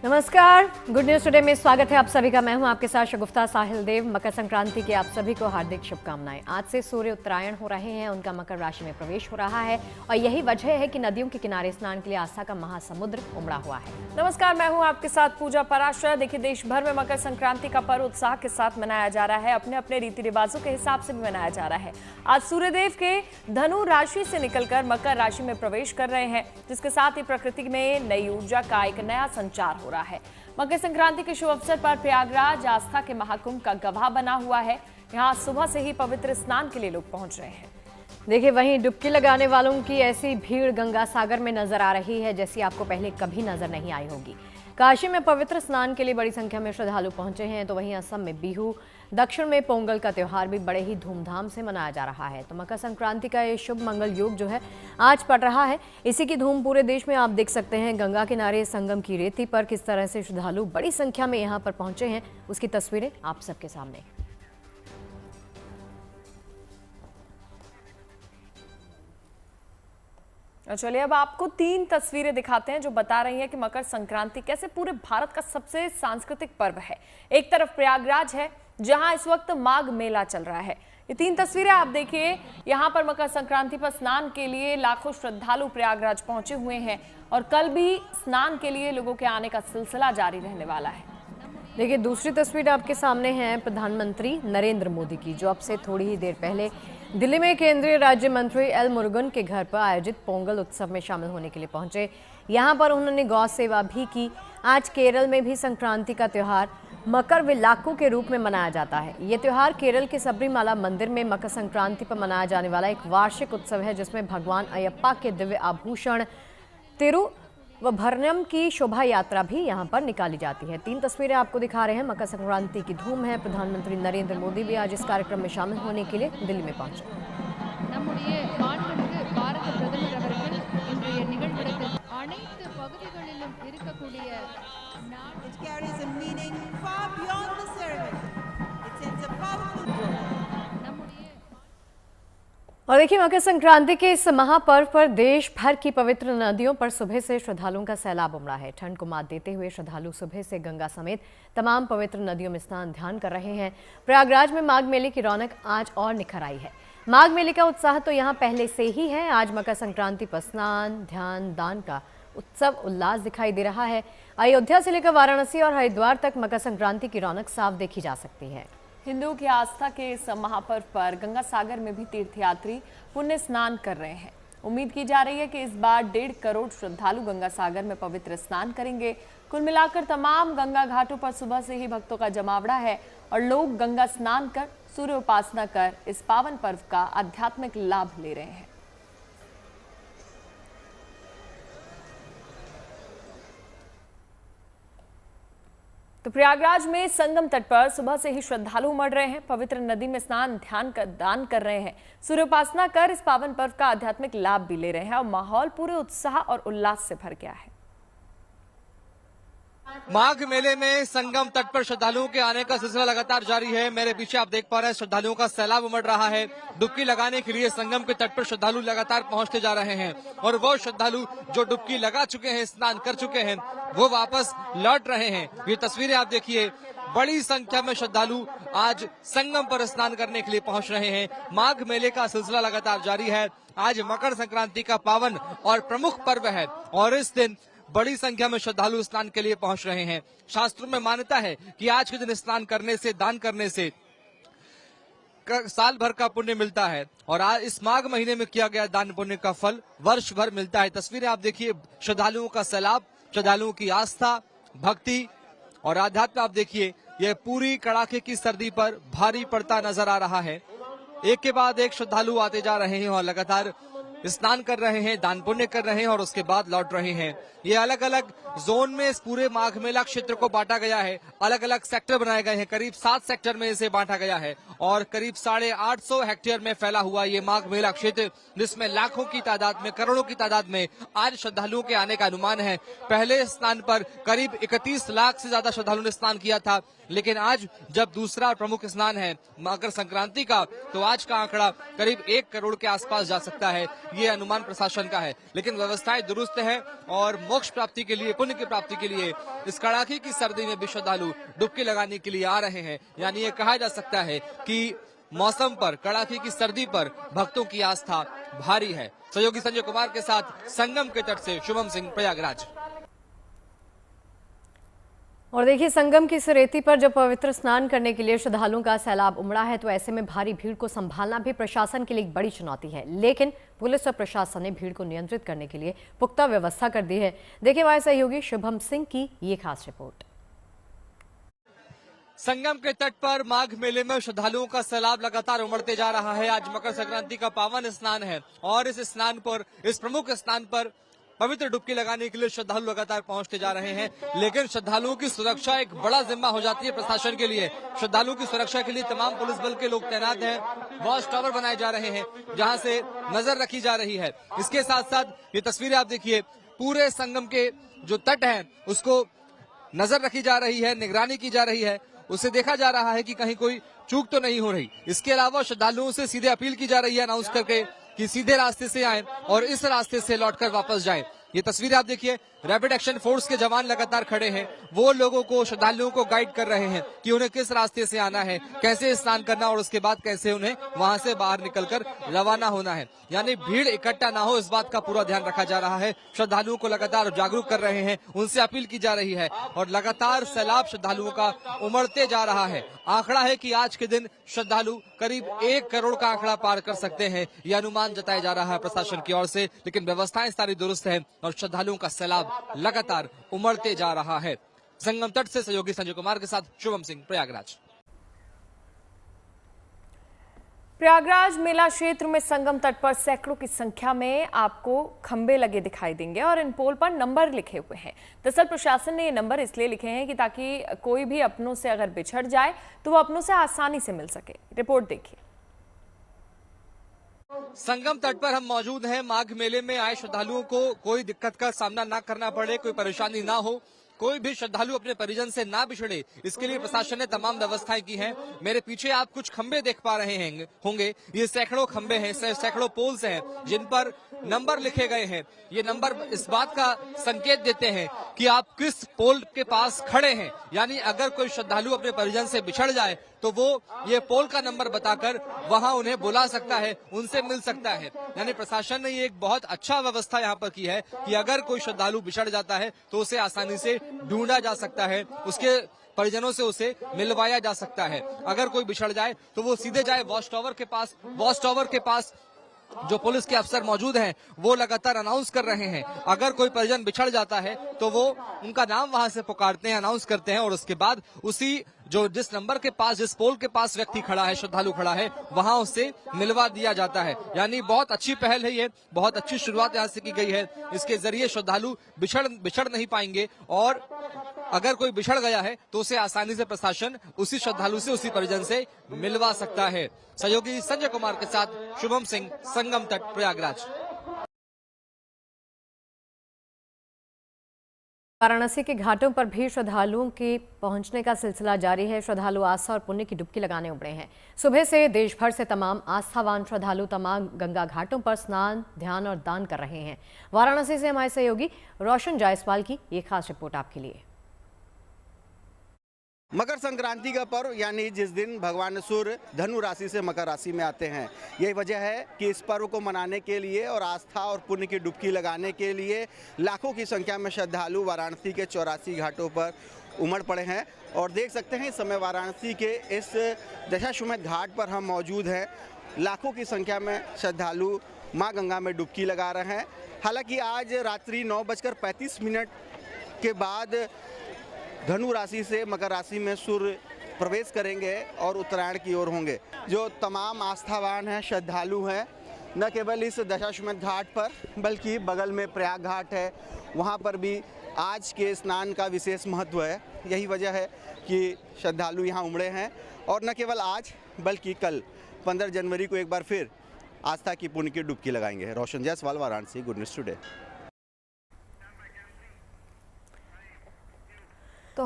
नमस्कार, good news today में स्वागत है आप सभी का। मैं हूं आपके साथ शगुफ्ता साहिल देव। मकर संक्रांति की आप सभी को हार्दिक शुभकामनाएं। आज से सूर्य उत्तरायण हो रहे हैं, उनका मकर राशि में प्रवेश हो रहा है और यही वजह है कि नदियों के किनारे स्नान के लिए आस्था का महासमुद्र उमड़ा हुआ है। नमस्कार, मैं हूं आपके साथ पूजा पराशर। देखिए, देश भर में मकर संक्रांति का पर्व उत्साह के साथ मनाया जा रहा है। अपने अपने रीति रिवाजों के हिसाब से भी मनाया जा रहा है। आज सूर्यदेव के धनु राशि से निकलकर मकर राशि में प्रवेश कर रहे हैं, जिसके साथ ही प्रकृति में नई ऊर्जा का एक नया संचार हो रहा है। मकर संक्रांति के शुभ अवसर पर प्रयागराज आस्था के महाकुंभ का गवाह बना हुआ है। यहाँ सुबह से ही पवित्र स्नान के लिए लोग पहुंच रहे हैं। देखिए, वहीं डुबकी लगाने वालों की ऐसी भीड़ गंगा सागर में नजर आ रही है जैसी आपको पहले कभी नजर नहीं आई होगी। काशी में पवित्र स्नान के लिए बड़ी संख्या में श्रद्धालु पहुंचे हैं, तो वहीं असम में बिहू, दक्षिण में पोंगल का त्योहार भी बड़े ही धूमधाम से मनाया जा रहा है। तो मकर संक्रांति का ये शुभ मंगल योग जो है आज पड़ रहा है। इसी की धूम पूरे देश में आप देख सकते हैं। गंगा किनारे संगम की रेती पर किस तरह से श्रद्धालु बड़ी संख्या में यहाँ पर पहुंचे हैं, उसकी तस्वीरें आप सबके सामने। चलिए, अब आपको 3 तस्वीरें दिखाते हैं जो बता रही हैं कि मकर संक्रांति कैसे पूरे भारत का सबसे सांस्कृतिक पर्व है। एक तरफ प्रयागराज है, जहां इस वक्त माघ मेला चल रहा है। ये 3 तस्वीरें आप देखिए। यहाँ पर मकर संक्रांति पर स्नान के लिए लाखों श्रद्धालु प्रयागराज पहुंचे हुए हैं और कल भी स्नान के लिए लोगों के आने का सिलसिला जारी रहने वाला है। देखिए, दूसरी तस्वीर आपके सामने है प्रधानमंत्री नरेंद्र मोदी की, जो अब से थोड़ी ही देर पहले दिल्ली में केंद्रीय राज्य मंत्री एल मुरुगन के घर पर आयोजित पोंगल उत्सव में शामिल होने के लिए पहुंचे। यहां पर उन्होंने गौ सेवा भी की। आज केरल में भी संक्रांति का त्योहार मकर विलाक्कू के रूप में मनाया जाता है। ये त्योहार केरल के सबरीमाला मंदिर में मकर संक्रांति पर मनाया जाने वाला एक वार्षिक उत्सव है, जिसमें भगवान अयप्पा के दिव्य आभूषण तिरुवभरणम की शोभा यात्रा भी यहां पर निकाली जाती है। 3 तस्वीरें आपको दिखा रहे हैं। मकर संक्रांति की धूम है। प्रधानमंत्री नरेंद्र मोदी भी आज इस कार्यक्रम में शामिल होने के लिए दिल्ली में पहुंचे। और देखिए, मकर संक्रांति के इस महापर्व पर देश भर की पवित्र नदियों पर सुबह से श्रद्धालुओं का सैलाब उमड़ा है। ठंड को मात देते हुए श्रद्धालु सुबह से गंगा समेत तमाम पवित्र नदियों में स्नान ध्यान कर रहे हैं। प्रयागराज में माघ मेले की रौनक आज और निखर आई है। माघ मेले का उत्साह तो यहाँ पहले से ही है। आज मकर संक्रांति पर स्नान, ध्यान, दान का उत्सव उल्लास दिखाई दे रहा है। अयोध्या से लेकर वाराणसी और हरिद्वार तक मकर संक्रांति की रौनक साफ देखी जा सकती है। हिंदुओं की आस्था के इस महापर्व पर गंगा सागर में भी तीर्थयात्री पुण्य स्नान कर रहे हैं। उम्मीद की जा रही है कि इस बार 1.5 करोड़ श्रद्धालु गंगा सागर में पवित्र स्नान करेंगे। कुल मिलाकर तमाम गंगा घाटों पर सुबह से ही भक्तों का जमावड़ा है और लोग गंगा स्नान कर, सूर्य उपासना कर इस पावन पर्व का आध्यात्मिक लाभ ले रहे हैं। तो प्रयागराज में संगम तट पर सुबह से ही श्रद्धालु उमड़ रहे हैं। पवित्र नदी में स्नान, ध्यान कर दान कर रहे हैं, सूर्योपासना कर इस पावन पर्व का आध्यात्मिक लाभ भी ले रहे हैं और माहौल पूरे उत्साह और उल्लास से भर गया है। माघ मेले में संगम तट पर श्रद्धालुओं के आने का सिलसिला लगातार जारी है। मेरे पीछे आप देख पा रहे हैं श्रद्धालुओं का सैलाब उमड़ रहा है। डुबकी लगाने के लिए संगम के तट पर श्रद्धालु लगातार पहुंचते जा रहे हैं और वो श्रद्धालु जो डुबकी लगा चुके हैं, स्नान कर चुके हैं, वो वापस लौट रहे हैं। ये तस्वीरें आप देखिए। बड़ी संख्या में श्रद्धालु आज संगम पर स्नान करने के लिए पहुंच रहे हैं। माघ मेले का सिलसिला लगातार जारी है। आज मकर संक्रांति का पावन और प्रमुख पर्व है और इस दिन बड़ी संख्या में श्रद्धालु स्नान के लिए पहुंच रहे हैं। शास्त्रों में मान्यता है कि आज के दिन स्नान करने से, दान करने से साल भर का पुण्य मिलता है और आज इस माघ महीने में किया गया दान पुण्य का फल वर्ष भर मिलता है। तस्वीरें आप देखिए। श्रद्धालुओं का सैलाब, श्रद्धालुओं की आस्था, भक्ति और आध्यात्म आप देखिए। यह पूरी कड़ाके की सर्दी पर भारी पड़ता नजर आ रहा है। एक के बाद एक श्रद्धालु आते जा रहे हैं और लगातार स्नान कर रहे हैं, दान पुण्य कर रहे हैं और उसके बाद लौट रहे हैं। ये अलग अलग जोन में इस पूरे माघ मेला क्षेत्र को बांटा गया है। अलग अलग सेक्टर बनाए गए हैं। करीब 7 सेक्टर में इसे बांटा गया है और करीब 850 हेक्टेयर में फैला हुआ ये माघ मेला क्षेत्र, जिसमें लाखों की तादाद में, करोड़ों की तादाद में आज श्रद्धालुओं के आने का अनुमान है। पहले स्नान पर करीब 31 लाख से ज्यादा श्रद्धालुओं ने स्नान किया था, लेकिन आज जब दूसरा प्रमुख स्नान है मकर संक्रांति का, तो आज का आंकड़ा करीब 1 करोड़ के आसपास जा सकता है। ये अनुमान प्रशासन का है, लेकिन व्यवस्थाएं दुरुस्त है और मोक्ष प्राप्ति के लिए, पुण्य की प्राप्ति के लिए इस कड़ाके की सर्दी में भी श्रद्धालु डुबकी लगाने के लिए आ रहे हैं। यानी ये कहा जा सकता है कि मौसम पर, कड़ाके की सर्दी पर भक्तों की आस्था भारी है। सहयोगी संजय कुमार के साथ संगम के तट से शुभम सिंह, प्रयागराज। और देखिए, संगम की इस रेती पर जब पवित्र स्नान करने के लिए श्रद्धालुओं का सैलाब उमड़ा है, तो ऐसे में भारी भीड़ को संभालना भी प्रशासन के लिए एक बड़ी चुनौती है। लेकिन पुलिस और प्रशासन ने भीड़ को नियंत्रित करने के लिए पुख्ता व्यवस्था कर दी है। देखिए हमारे सहयोगी शुभम सिंह की ये खास रिपोर्ट। संगम के तट पर माघ मेले में श्रद्धालुओं का सैलाब लगातार उमड़ते जा रहा है। आज मकर संक्रांति का पावन स्नान है और इस स्नान पर, इस प्रमुख स्नान पर पवित्र डुबकी लगाने के लिए श्रद्धालु लगातार पहुंचते जा रहे हैं। लेकिन श्रद्धालुओं की सुरक्षा एक बड़ा जिम्मा हो जाती है प्रशासन के लिए। श्रद्धालुओं की सुरक्षा के लिए तमाम पुलिस बल के लोग तैनात हैं। वॉच टावर बनाए जा रहे हैं जहां से नजर रखी जा रही है। इसके साथ साथ ये तस्वीरें आप देखिए, पूरे संगम के जो तट है उसको नजर रखी जा रही है, निगरानी की जा रही है, उससे देखा जा रहा है कि कहीं कोई चूक तो नहीं हो रही। इसके अलावा श्रद्धालुओं से सीधे अपील की जा रही है अनाउंस करके कि सीधे रास्ते से आएं और इस रास्ते से लौटकर वापस जाएं। ये तस्वीरें आप देखिए, रैपिड एक्शन फोर्स के जवान लगातार खड़े हैं। वो लोगों को, श्रद्धालुओं को गाइड कर रहे हैं कि उन्हें किस रास्ते से आना है, कैसे स्नान करना और उसके बाद कैसे उन्हें वहां से बाहर निकलकर रवाना होना है। यानी भीड़ इकट्ठा ना हो, इस बात का पूरा ध्यान रखा जा रहा है। श्रद्धालुओं को लगातार जागरूक कर रहे हैं, उनसे अपील की जा रही है और लगातार सैलाब श्रद्धालुओं का उमड़ते जा रहा है। आंकड़ा है कि आज के दिन श्रद्धालु करीब 1 करोड़ का आंकड़ा पार कर सकते हैं, यह अनुमान जताया जा रहा है प्रशासन की ओर से। लेकिन व्यवस्थाएं सारी दुरुस्त है और श्रद्धालुओं का सैलाब लगातार उमड़ते जा रहा है। संगम तट से सहयोगी संजय कुमार के साथ शुभम सिंह, प्रयागराज। प्रयागराज मेला क्षेत्र में संगम तट पर सैकड़ों की संख्या में आपको खंबे लगे दिखाई देंगे और इन पोल पर नंबर लिखे हुए हैं। दरअसल प्रशासन ने ये नंबर इसलिए लिखे हैं कि ताकि कोई भी अपनों से अगर बिछड़ जाए तो वो अपनों से आसानी से मिल सके। रिपोर्ट देखिए। संगम तट पर हम मौजूद हैं। माघ मेले में आए श्रद्धालुओं को कोई दिक्कत का सामना ना करना पड़े, कोई परेशानी ना हो, कोई भी श्रद्धालु अपने परिजन से ना बिछड़े, इसके लिए प्रशासन ने तमाम व्यवस्थाएं की हैं। मेरे पीछे आप कुछ खंबे देख पा रहे होंगे। ये सैकड़ों खंबे हैं, सैकड़ों पोल्स हैं जिन पर नंबर लिखे गए हैं। ये नंबर इस बात का संकेत देते हैं कि आप किस पोल के पास खड़े हैं। यानी अगर कोई श्रद्धालु अपने परिजन से बिछड़ जाए तो वो ये पोल का नंबर बताकर वहां उन्हें बुला सकता है, उनसे मिल सकता है। यानी प्रशासन ने ये एक बहुत अच्छा व्यवस्था यहाँ पर की है कि अगर कोई श्रद्धालु बिछड़ जाता है तो उसे आसानी से ढूंढा जा सकता है, उसके परिजनों से उसे मिलवाया जा सकता है। अगर कोई बिछड़ जाए तो वो सीधे जाए वॉच टावर के पास। वॉच टावर के पास जो पुलिस के अफसर मौजूद हैं वो लगातार अनाउंस कर रहे हैं। अगर कोई परिजन बिछड़ जाता है तो वो उनका नाम वहां से पुकारते हैं, अनाउंस करते हैं और उसके बाद उसी जिस नंबर के पास, जिस पोल के पास व्यक्ति खड़ा है, श्रद्धालु खड़ा है, वहां उससे मिलवा दिया जाता है। यानी बहुत अच्छी पहल है ये, बहुत अच्छी शुरुआत यहाँ से की गई है। इसके जरिए श्रद्धालु बिछड़ नहीं पाएंगे और अगर कोई बिछड़ गया है तो उसे आसानी से प्रशासन उसी श्रद्धालु से, उसी परिजन से मिलवा सकता है। सहयोगी संजय कुमार के साथ शुभम सिंह, संगम तट, प्रयागराज। वाराणसी के घाटों पर भी श्रद्धालुओं के पहुंचने का सिलसिला जारी है। श्रद्धालु आस्था और पुण्य की डुबकी लगाने उमड़े हैं। सुबह से देश भर से तमाम आस्थावान श्रद्धालु तमाम गंगा घाटों पर स्नान, ध्यान और दान कर रहे हैं। वाराणसी से हमारे सहयोगी रोशन जायसवाल की ये खास रिपोर्ट आपके लिए। मकर संक्रांति का पर्व यानी जिस दिन भगवान सूर्य धनु राशि से मकर राशि में आते हैं, यही वजह है कि इस पर्व को मनाने के लिए और आस्था और पुण्य की डुबकी लगाने के लिए लाखों की संख्या में श्रद्धालु वाराणसी के 84 घाटों पर उमड़ पड़े हैं। और देख सकते हैं इस समय वाराणसी के इस दशाश्वमेध घाट पर हम मौजूद हैं। लाखों की संख्या में श्रद्धालु माँ गंगा में डुबकी लगा रहे हैं। हालांकि आज रात्रि 9:35 के बाद धनु राशि से मकर राशि में सूर्य प्रवेश करेंगे और उत्तरायण की ओर होंगे। जो तमाम आस्थावान हैं, श्रद्धालु हैं, न केवल इस दशाश्वमेध घाट पर बल्कि बगल में प्रयाग घाट है, वहाँ पर भी आज के स्नान का विशेष महत्व है। यही वजह है कि श्रद्धालु यहाँ उमड़े हैं और न केवल आज बल्कि कल 15 जनवरी को एक बार फिर आस्था की पुण्य की डुबकी लगाएंगे। Roshan Jaiswal, Varanasi, good news today. तो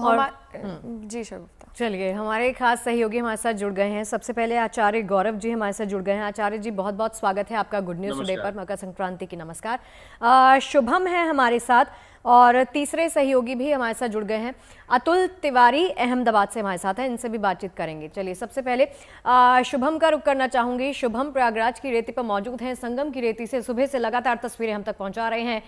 जी शगुफ्ता। चलिए, हमारे खास सहयोगी हमारे साथ जुड़ गए हैं। सबसे पहले आचार्य गौरव जी हमारे साथ जुड़ गए हैं। आचार्य जी, बहुत बहुत स्वागत है आपका गुड न्यूज टुडे पर मकर संक्रांति की। नमस्कार। शुभम है हमारे साथ और तीसरे सहयोगी भी हमारे साथ जुड़ गए हैं। अतुल तिवारी अहमदाबाद से हमारे साथ हैं, इनसे भी बातचीत करेंगे। चलिए, सबसे पहले शुभम का रुख करना चाहूंगी। शुभम प्रयागराज की रेती पर मौजूद हैं, संगम की रेती से सुबह से लगातार तस्वीरें हम तक पहुंचा रहे हैं।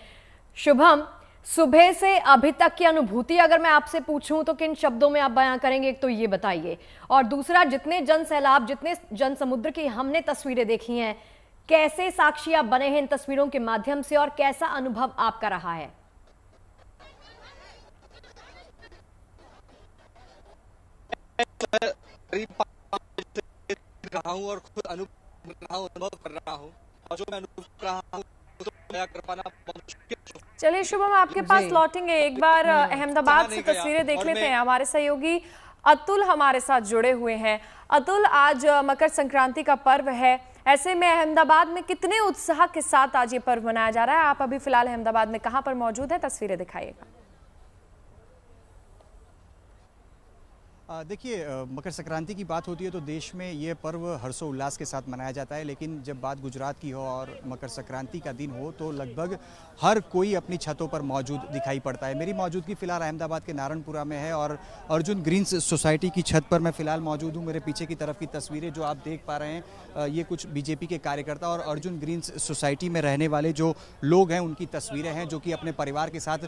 शुभम, सुबह से अभी तक की अनुभूति अगर मैं आपसे पूछूं तो किन शब्दों में आप बयां करेंगे, एक तो ये बताइए, और दूसरा, जितने जन सैलाब, जितने जन समुद्र की हमने तस्वीरें देखी हैं, कैसे साक्षी आप बने हैं इन तस्वीरों के माध्यम से और कैसा अनुभव आपका रहा है? रहा हूं और खुद अनुभव कर रहा हूं, और जो मैं अनुभव कर रहा हूं तो कर पाना बहुत मुश्किल है। चलिए शुभम, आपके पास लौटेंगे। एक बार अहमदाबाद से तस्वीरें देख लेते हैं। हमारे सहयोगी अतुल हमारे साथ जुड़े हुए हैं। अतुल, आज मकर संक्रांति का पर्व है, ऐसे में अहमदाबाद में कितने उत्साह के साथ आज ये पर्व मनाया जा रहा है? आप अभी फिलहाल अहमदाबाद में कहां पर मौजूद है, तस्वीरें दिखाइएगा। देखिए, मकर संक्रांति की बात होती है तो देश में ये पर्व हर्षोल्लास के साथ मनाया जाता है, लेकिन जब बात गुजरात की हो और मकर संक्रांति का दिन हो तो लगभग हर कोई अपनी छतों पर मौजूद दिखाई पड़ता है। मेरी मौजूदगी फिलहाल अहमदाबाद के नारायणपुरा में है और अर्जुन ग्रीन्स सोसाइटी की छत पर मैं फिलहाल मौजूद हूँ। मेरे पीछे की तरफ की तस्वीरें जो आप देख पा रहे हैं, ये कुछ बीजेपी के कार्यकर्ता और अर्जुन ग्रीन्स सोसाइटी में रहने वाले जो लोग हैं उनकी तस्वीरें हैं, जो कि अपने परिवार के साथ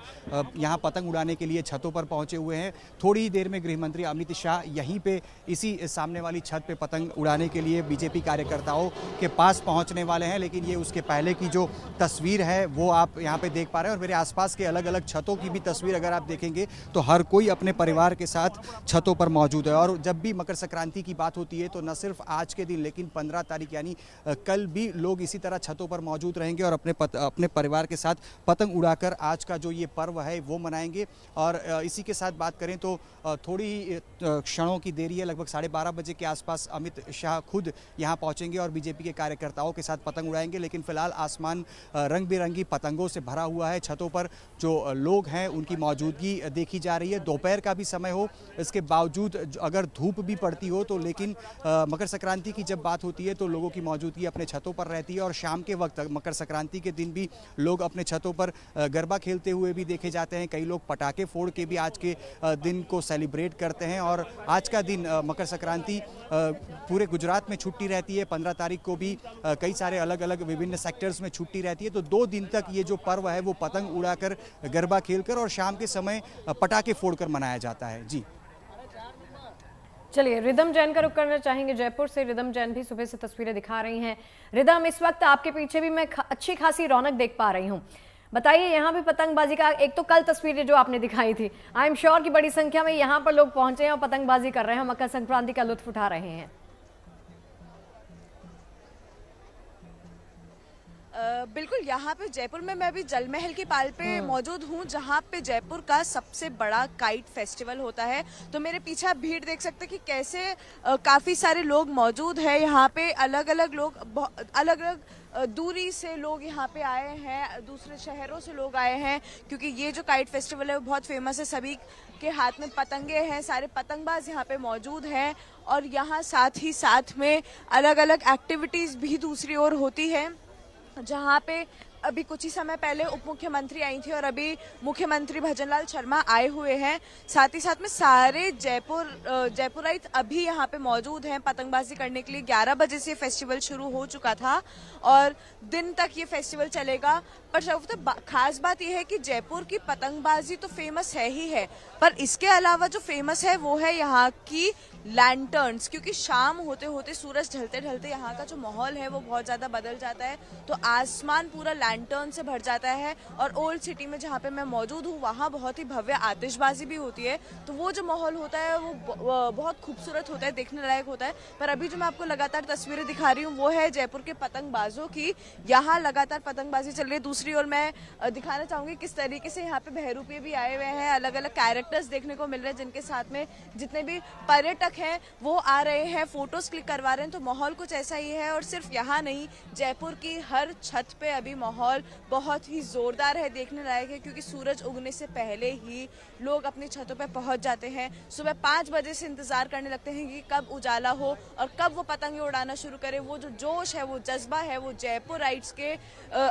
यहाँ पतंग उड़ाने के लिए छतों पर पहुँचे हुए हैं। थोड़ी ही देर में गृह मंत्री अमित शाह यहीं पे इसी सामने वाली छत पे पतंग उड़ाने के लिए बीजेपी कार्यकर्ताओं के पास पहुंचने वाले हैं, लेकिन ये उसके पहले की जो तस्वीर है वो आप यहाँ पे देख पा रहे हैं। और मेरे आसपास के अलग अलग छतों की भी तस्वीर अगर आप देखेंगे तो हर कोई अपने परिवार के साथ छतों पर मौजूद है। और जब भी मकर संक्रांति की बात होती है तो न सिर्फ आज के दिन लेकिन 15 तारीख यानी कल भी लोग इसी तरह छतों पर मौजूद रहेंगे और अपने परिवार के साथ पतंग उड़ाकर आज का जो ये पर्व है वो मनाएंगे। और इसी के साथ बात करें तो थोड़ी क्षणों की देरी है, लगभग 12:30 बजे के आसपास अमित शाह खुद यहां पहुंचेंगे और बीजेपी के कार्यकर्ताओं के साथ पतंग उड़ाएंगे। लेकिन फिलहाल आसमान रंग बिरंगी पतंगों से भरा हुआ है। छतों पर जो लोग हैं उनकी मौजूदगी देखी जा रही है। दोपहर का भी समय हो, इसके बावजूद अगर धूप भी पड़ती हो तो लेकिन मकर संक्रांति की जब बात होती है तो लोगों की मौजूदगी अपने छतों पर रहती है। और शाम के वक्त मकर संक्रांति के दिन भी लोग अपने छतों पर गरबा खेलते हुए भी देखे जाते हैं। कई लोग पटाखे फोड़ के भी आज के दिन को सेलिब्रेट करते हैं। और आज का दिन मकर संक्रांति पूरे गुजरात में छुट्टी रहती है। 15 तारीख को भी कई सारे अलग अलग विभिन्न सेक्टर्स में छुट्टी रहती है। तो 2 दिन तक ये जो पर्व है वो पतंग उड़ाकर, गरबा खेलकर और शाम के समय पटाखे फोड़कर मनाया जाता है। जी चलिए, रिदम जैन का रुख करना चाहेंगे जयपुर से। रिदम जैन भी सुबह से तस्वीरें दिखा रही हैं। रिदम, इस वक्त आपके पीछे भी मैं अच्छी खासी रौनक देख पा रही हूँ। बताइए, यहाँ भी पतंगबाजी का, एक तो कल तस्वीरें जो आपने दिखाई थी, आई एम श्योर कि बड़ी संख्या में यहाँ पर लोग पहुंचे हैं और पतंगबाजी कर रहे हैं, मकर संक्रांति का लुत्फ उठा रहे हैं। बिल्कुल, यहाँ पे जयपुर में मैं अभी जल महल की पाल पे मौजूद हूँ, जहाँ पे जयपुर का सबसे बड़ा काइट फेस्टिवल होता है। तो मेरे पीछे आप भीड़ देख सकते हैं कि कैसे काफी सारे लोग मौजूद हैं यहाँ पे। अलग अलग लोग, अलग अलग दूरी से लोग यहाँ पे आए हैं, दूसरे शहरों से लोग आए हैं, क्योंकि ये जो काइट फेस्टिवल है वो बहुत फेमस है। सभी के हाथ में पतंगे हैं, सारे पतंगबाज यहाँ पे मौजूद हैं। और यहाँ साथ ही साथ में अलग अलग एक्टिविटीज भी दूसरी ओर होती है, जहाँ पे अभी कुछ ही समय पहले उप मुख्यमंत्री आई थी और अभी मुख्यमंत्री भजनलाल शर्मा आए हुए हैं। साथ ही साथ में सारे जयपुराइट अभी यहाँ पे मौजूद हैं पतंगबाजी करने के लिए। 11 बजे से फेस्टिवल शुरू हो चुका था और दिन तक ये फेस्टिवल चलेगा। पर खास बात यह है कि जयपुर की पतंगबाजी तो फेमस है ही है, पर इसके अलावा जो फेमस है वो है यहाँ की लैंटर्न्स, क्योंकि शाम होते होते, सूरज ढलते ढलते यहाँ का जो माहौल है वो बहुत ज्यादा बदल जाता है। तो आसमान पूरा लैंटर्न से भर जाता है। और ओल्ड सिटी में जहाँ पे मैं मौजूद हूँ वहाँ बहुत ही भव्य आतिशबाजी भी होती है। तो वो जो माहौल होता है वो बहुत खूबसूरत होता है, देखने लायक होता है। पर अभी जो मैं आपको लगातार तस्वीरें दिखा रही हूँ वो है जयपुर के पतंगबाजों की। यहाँ लगातार पतंगबाजी चल रही है। दूसरी ओर मैं दिखाना चाहूंगी किस तरीके से यहाँ पे बहरूपे भी आए हुए हैं। अलग अलग कैरेक्टर्स देखने को मिल रहे हैं, जिनके साथ में जितने भी पर्यटक हैं वो आ रहे हैं, फोटोज क्लिक करवा रहे हैं। तो माहौल कुछ ऐसा ही है। और सिर्फ यहाँ नहीं, जयपुर की हर छत पे अभी माहौल माहौल बहुत ही जोरदार है, देखने लायक है, क्योंकि सूरज उगने से पहले ही लोग अपनी छतों पर पहुंच जाते हैं। सुबह 5 बजे से इंतजार करने लगते हैं कि कब उजाला हो और कब वो पतंगे उड़ाना शुरू करे। वो जो जोश है, वो जज्बा है, वो जयपुर राइट्स के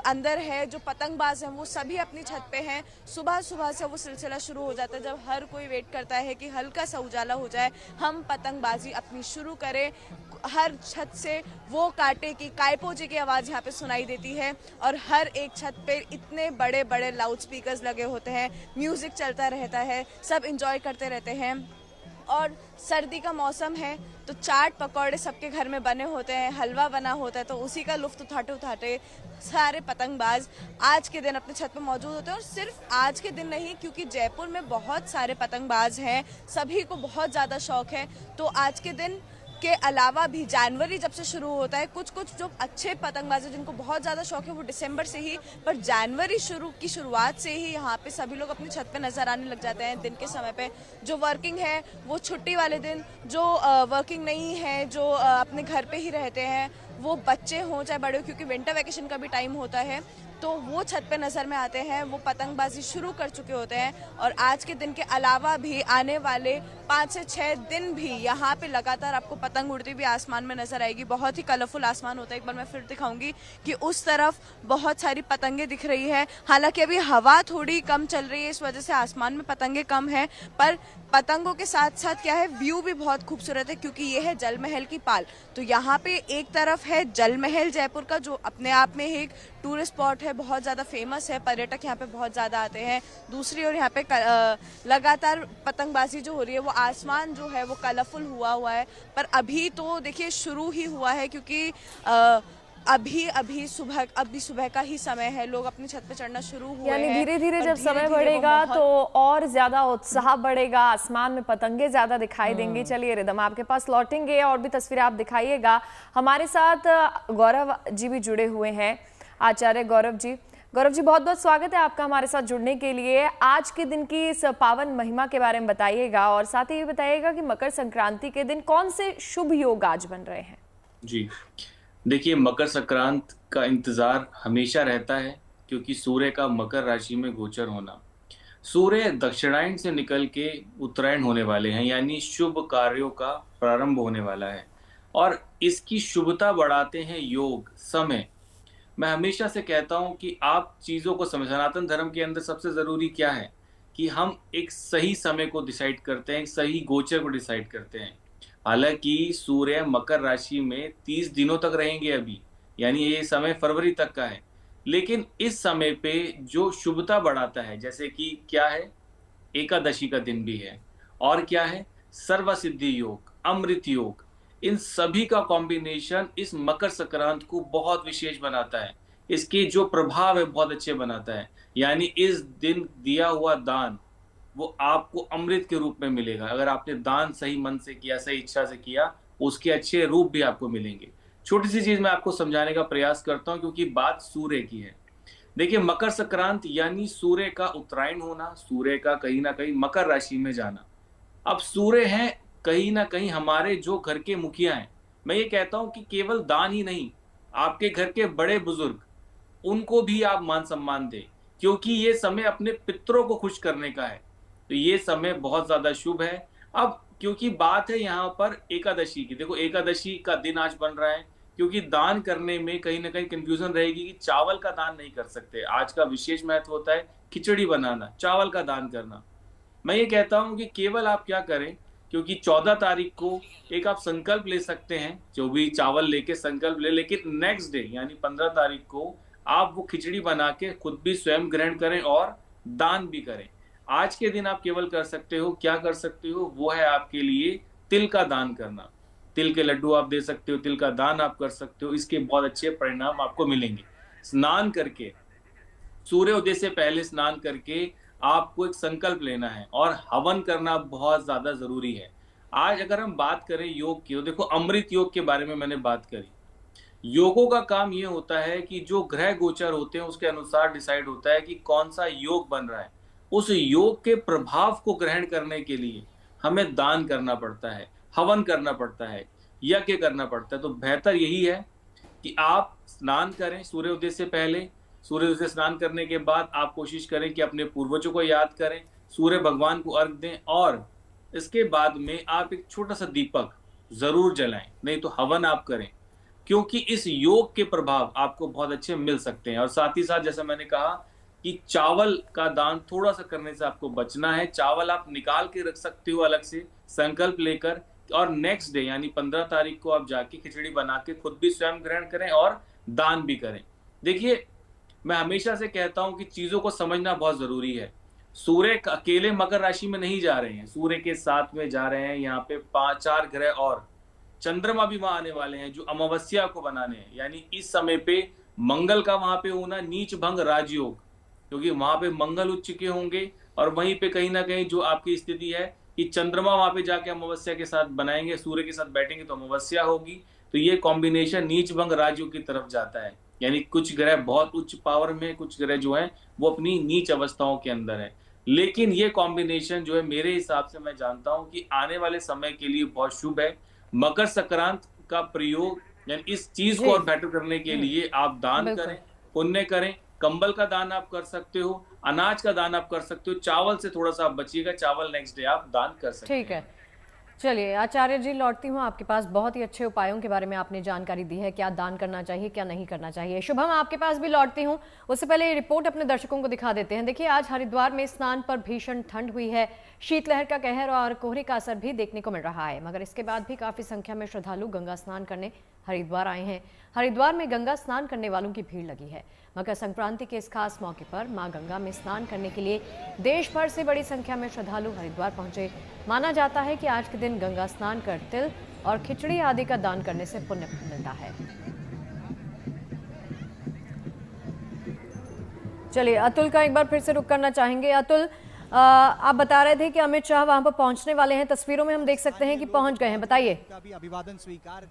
अंदर है। जो पतंगबाज हैं वो सभी अपनी छत पे हैं। सुबह सुबह से वो सिलसिला शुरू हो जाता है, जब हर कोई वेट करता है कि हल्का सा उजाला हो जाए, हम पतंगबाजी अपनी शुरू करें। हर छत से वो कांटे की कायपोचे की आवाज़ यहाँ पे सुनाई देती है और हर एक छत पे इतने बड़े बड़े लाउड स्पीकर्स लगे होते हैं, म्यूज़िक चलता रहता है, सब इंजॉय करते रहते हैं। और सर्दी का मौसम है तो चाट पकौड़े सबके घर में बने होते हैं, हलवा बना होता है, तो उसी का लुफ्त उठाते उठाते सारे पतंगबाज आज के दिन अपने छत पे मौजूद होते हैं। और सिर्फ आज के दिन नहीं, क्योंकि जयपुर में बहुत सारे पतंगबाज हैं, सभी को बहुत ज़्यादा शौक है, तो आज के दिन के अलावा भी जनवरी जब से शुरू होता है, कुछ जो अच्छे पतंगबाज जिनको बहुत ज़्यादा शौक है वो दिसंबर से ही, पर जनवरी की शुरुआत से ही यहाँ पे सभी लोग अपनी छत पे नज़र आने लग जाते हैं दिन के समय पे। जो वर्किंग है वो छुट्टी वाले दिन, जो वर्किंग नहीं है, जो अपने घर पे ही रहते हैं, वो बच्चे हों चाहे बड़े हो, क्योंकि विंटर वैकेशन का भी टाइम होता है, तो वो छत पे नज़र में आते हैं, वो पतंगबाजी शुरू कर चुके होते हैं। और आज के दिन के अलावा भी आने वाले 5 से 6 दिन भी यहाँ पे लगातार आपको पतंग उड़ती हुई आसमान में नजर आएगी। बहुत ही कलरफुल आसमान होता है। एक बार मैं फिर दिखाऊंगी कि उस तरफ बहुत सारी पतंगे दिख रही है। हालांकि अभी हवा थोड़ी कम चल रही है, इस वजह से आसमान में पतंगे कम है, पर पतंगों के साथ साथ क्या है, व्यू भी बहुत खूबसूरत है, क्योंकि ये है जल महल की पाल। तो यहाँ पे एक तरफ है जल महल जयपुर का, जो अपने आप में एक टूरिस्ट स्पॉट है, बहुत ज़्यादा फेमस है, पर्यटक यहाँ पे बहुत ज़्यादा आते हैं। दूसरी ओर यहाँ पे लगातार पतंगबाजी जो हो रही है, वो आसमान जो है वो कलरफुल हुआ है, पर अभी तो देखिए शुरू ही हुआ है, क्योंकि अभी सुबह का ही समय है, लोग अपनी छत पे चढ़ना शुरू हुए हैं। यानी धीरे धीरे जब समय धीरे-धीरे बढ़ेगा वो तो और ज्यादा उत्साह बढ़ेगा, आसमान में पतंगे ज्यादा दिखाई देंगे। चलिए रिदम, आपके पास लौटेंगे और भी तस्वीरें आप दिखाइएगा। हमारे साथ गौरव जी भी जुड़े हुए हैं, आचार्य गौरव जी। गौरव जी, बहुत बहुत स्वागत है आपका हमारे साथ जुड़ने के लिए। आज के दिन की इस पावन महिमा के बारे में बताइएगा और साथ ही ये बताइएगा कि मकर संक्रांति के दिन कौन से शुभ योग आज बन रहे हैं। जी देखिए, मकर संक्रांत का इंतजार हमेशा रहता है, क्योंकि सूर्य का मकर राशि में गोचर होना। सूर्य दक्षिणायन से निकल के उत्तरायण होने वाले हैं, यानी शुभ कार्यों का प्रारंभ होने वाला है, और इसकी शुभता बढ़ाते हैं योग, समय। मैं हमेशा से कहता हूं कि आप चीज़ों को समझ, सनातन धर्म के अंदर सबसे ज़रूरी क्या है कि हम एक सही समय को डिसाइड करते हैं, एक सही गोचर को डिसाइड करते हैं। हालांकि सूर्य मकर राशि में 30 दिनों तक रहेंगे अभी, यानी ये समय फरवरी तक का है, लेकिन इस समय पे जो शुभता बढ़ाता है, जैसे कि क्या है, एकादशी का दिन भी है, और क्या है, सर्वसिद्धि योग, अमृत योग, इन सभी का कॉम्बिनेशन इस मकर संक्रांत को बहुत विशेष बनाता है। इसके जो प्रभाव है बहुत अच्छे बनाता है। यानी इस दिन दिया हुआ दान वो आपको अमृत के रूप में मिलेगा। अगर आपने दान सही मन से किया, सही इच्छा से किया, उसके अच्छे रूप भी आपको मिलेंगे। छोटी सी चीज मैं आपको समझाने का प्रयास करता हूं, क्योंकि बात सूर्य की है। देखिए, मकर संक्रांत यानी सूर्य का उत्तरायण होना, सूर्य का कहीं ना कहीं मकर राशि में जाना। अब सूर्य हैं कहीं ना कहीं हमारे जो घर के मुखिया हैं। मैं ये कहता हूं कि केवल दान ही नहीं, आपके घर के बड़े बुजुर्ग, उनको भी आप मान सम्मान दें, क्योंकि ये समय अपने पितरों को खुश करने का है। तो ये समय बहुत ज्यादा शुभ है। अब क्योंकि बात है यहाँ पर एकादशी की, देखो एकादशी का दिन आज बन रहा है, क्योंकि दान करने में कहीं ना कहीं कंफ्यूजन रहेगी कि चावल का दान नहीं कर सकते। आज का विशेष महत्व होता है खिचड़ी बनाना, चावल का दान करना। मैं ये कहता हूँ कि केवल आप क्या करें, क्योंकि 14 तारीख को एक आप संकल्प ले सकते हैं, जो भी चावल लेके संकल्प ले, लेकिन नेक्स्ट डे यानी 15 तारीख को आप वो खिचड़ी बना के खुद भी स्वयं ग्रहण करें और दान भी करें। आज के दिन आप केवल कर सकते हो, क्या कर सकते हो, वो है आपके लिए तिल का दान करना। तिल के लड्डू आप दे सकते हो, तिल का दान आप कर सकते हो, इसके बहुत अच्छे परिणाम आपको मिलेंगे। स्नान करके, सूर्योदय से पहले स्नान करके आपको एक संकल्प लेना है और हवन करना बहुत ज्यादा जरूरी है। आज अगर हम बात करें योग की, तो देखो अमृत योग के बारे में मैंने बात करी। योगों का काम ये होता है कि जो ग्रह गोचर होते हैं उसके अनुसार डिसाइड होता है कि कौन सा योग बन रहा है। उस योग के प्रभाव को ग्रहण करने के लिए हमें दान करना पड़ता है, हवन करना पड़ता है, यज्ञ करना पड़ता है। तो बेहतर यही है कि आप स्नान करें सूर्योदय से पहले, सूर्य से स्नान करने के बाद आप कोशिश करें कि अपने पूर्वजों को याद करें, सूर्य भगवान को अर्घ दें और इसके बाद में आप एक छोटा सा दीपक जरूर जलाएं, नहीं तो हवन आप करें, क्योंकि इस योग के प्रभाव आपको बहुत अच्छे मिल सकते हैं। और साथ ही साथ जैसा मैंने कहा कि चावल का दान थोड़ा सा करने से आपको बचना है। चावल आप निकाल के रख सकते हो अलग से संकल्प लेकर, और नेक्स्ट डे यानी 15 तारीख को आप जाके खिचड़ी बना के खुद भी स्वयं ग्रहण करें और दान भी करें। देखिए, मैं हमेशा से कहता हूं कि चीजों को समझना बहुत जरूरी है। सूर्य अकेले मकर राशि में नहीं जा रहे हैं, सूर्य के साथ में जा रहे हैं यहाँ पे 5-4 ग्रह और चंद्रमा भी वहां आने वाले हैं जो अमावस्या को बनाने हैं। यानी इस समय पे मंगल का वहां पे होना नीच भंग राजयोग, क्योंकि वहां पे मंगल उच्च के होंगे और वहीं पे कहीं ना कहीं जो आपकी स्थिति है कि चंद्रमा वहां पे जाके अमावस्या के साथ बनाएंगे, सूर्य के साथ बैठेंगे तो अमावस्या होगी। तो ये कॉम्बिनेशन नीच भंग राजयोग की तरफ जाता है। यानी कुछ ग्रह बहुत उच्च पावर में, कुछ ग्रह जो है वो अपनी नीच अवस्थाओं के अंदर है। लेकिन ये कॉम्बिनेशन जो है मेरे हिसाब से मैं जानता हूं कि आने वाले समय के लिए बहुत शुभ है। मकर संक्रांत का प्रयोग यानी इस चीज को और बेटर करने के लिए आप दान करें, पुण्य करें। कंबल का दान आप कर सकते हो, अनाज का दान आप कर सकते हो, चावल से थोड़ा सा आप बचिएगा, चावल नेक्स्ट डे आप दान कर सकते हैं। ठीक है, चलिए आचार्य जी लौटती हूँ आपके पास। बहुत ही अच्छे उपायों के बारे में आपने जानकारी दी है, क्या दान करना चाहिए क्या नहीं करना चाहिए। शुभम आपके पास भी लौटती हूँ, उससे पहले ये रिपोर्ट अपने दर्शकों को दिखा देते हैं। देखिए, आज हरिद्वार में स्नान पर भीषण ठंड हुई है, शीतलहर का कहर और कोहरे का असर भी देखने को मिल रहा है, मगर इसके बाद भी काफी संख्या में श्रद्धालु गंगा स्नान करने हरिद्वार आए हैं। हरिद्वार में गंगा स्नान करने वालों की भीड़ लगी है। मकर संक्रांति के इस खास मौके पर मां गंगा में स्नान करने के लिए देश भर से बड़ी संख्या में श्रद्धालु हरिद्वार पहुंचे। माना जाता है कि आज के दिन गंगा स्नान कर तिल और खिचड़ी आदि का दान करने से पुण्य मिलता है। चलिए, अतुल का एक बार फिर से रुख करना चाहेंगे। अतुल, आप बता रहे थे कि अमित शाह वहां पर पहुंचने वाले हैं, तस्वीरों में हम देख सकते हैं कि पहुंच गए हैं, बताइए। अभिवादन स्वीकार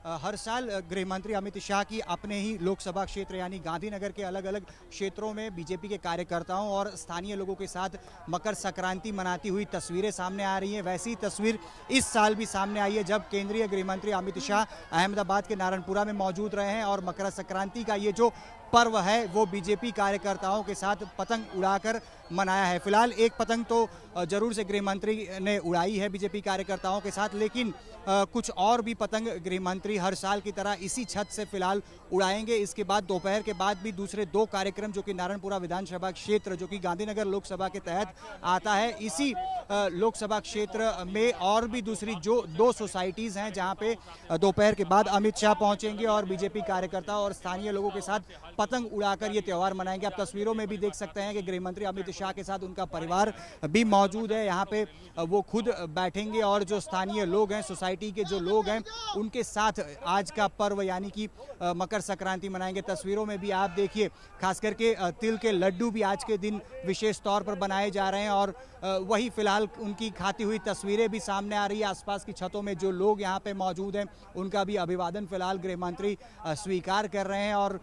हर साल गृह मंत्री अमित शाह की अपने ही लोकसभा क्षेत्र यानी गांधीनगर के अलग अलग क्षेत्रों में बीजेपी के कार्यकर्ताओं और स्थानीय लोगों के साथ मकर संक्रांति मनाती हुई तस्वीरें सामने आ रही हैं। वैसी तस्वीर इस साल भी सामने आई है, जब केंद्रीय गृह मंत्री अमित शाह अहमदाबाद के नारायणपुरा में मौजूद रहे हैं और मकर संक्रांति का ये जो पर्व है वो बीजेपी कार्यकर्ताओं के साथ पतंग उड़ाकर मनाया है। फिलहाल एक पतंग तो जरूर से गृह मंत्री ने उड़ाई है बीजेपी कार्यकर्ताओं के साथ, लेकिन कुछ और भी पतंग गृह मंत्री हर साल की तरह इसी छत से फिलहाल उड़ाएंगे। इसके बाद दोपहर के बाद भी दूसरे 2 कार्यक्रम जो कि नारायणपुरा विधानसभा क्षेत्र जो कि गांधीनगर लोकसभा के तहत आता है, इसी लोकसभा क्षेत्र में और भी दूसरी जो 2 सोसाइटीज़ हैं जहां पे दोपहर के बाद अमित शाह पहुंचेंगे और बीजेपी कार्यकर्ता और स्थानीय लोगों के साथ पतंग उड़ाकर ये त्यौहार मनाएंगे। आप तस्वीरों में भी देख सकते हैं कि गृह मंत्री अमित शाह के साथ उनका परिवार भी मौजूद है। यहाँ पे वो खुद बैठेंगे और जो स्थानीय लोग हैं, सोसाइटी के जो लोग हैं, उनके साथ आज का पर्व यानी कि मकर संक्रांति मनाएंगे। तस्वीरों में भी आप देखिए, खास करके तिल के लड्डू भी आज के दिन विशेष तौर पर बनाए जा रहे हैं और वही फिलहाल उनकी खाती हुई तस्वीरें भी सामने आ रही है। आसपास की छतों में जो लोग यहाँ पे मौजूद हैं उनका भी अभिवादन फिलहाल गृह मंत्री स्वीकार कर रहे हैं और